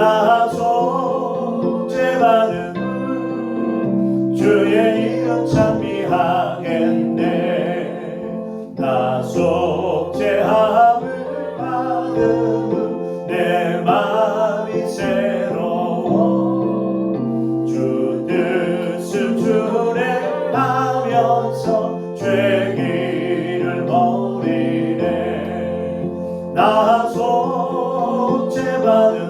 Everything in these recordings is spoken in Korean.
나 속죄받은 주의 이름 찬미하겠네. 나 속죄함을 받은 내 맘이 새로워 주 뜻을 준행하면서 죄기를 버리네. 나 속죄받은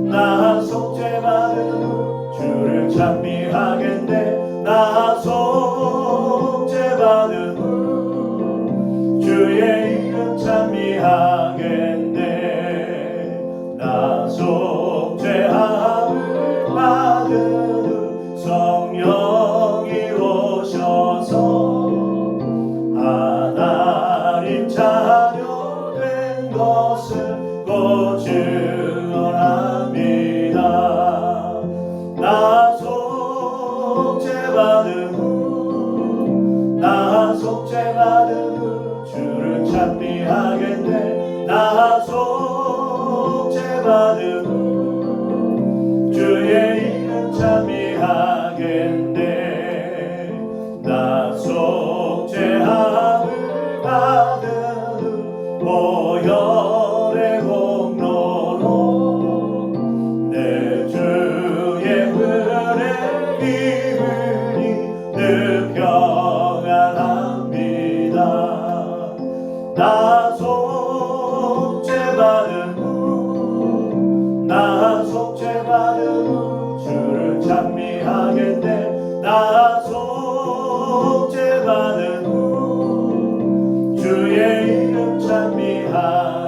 나 속죄받은 주를 찬미하겠네. 나 속죄받은 주의 이름 찬미하겠네. 나 속죄함을 받은 성령이 오셔서 하나님 자녀 된 것을 고증합니다. 나 속죄받은 주를 찬미하겠네. 나 속죄받은 주의 이름 찬미하겠네. 나 속죄함을 받은 보혈의 공로로 내 주의 은혜 기분이 늘 평안합니다. 나 속죄받은 주를 찬미하겠네. 나 속죄받은 주의 이름 찬미하겠네.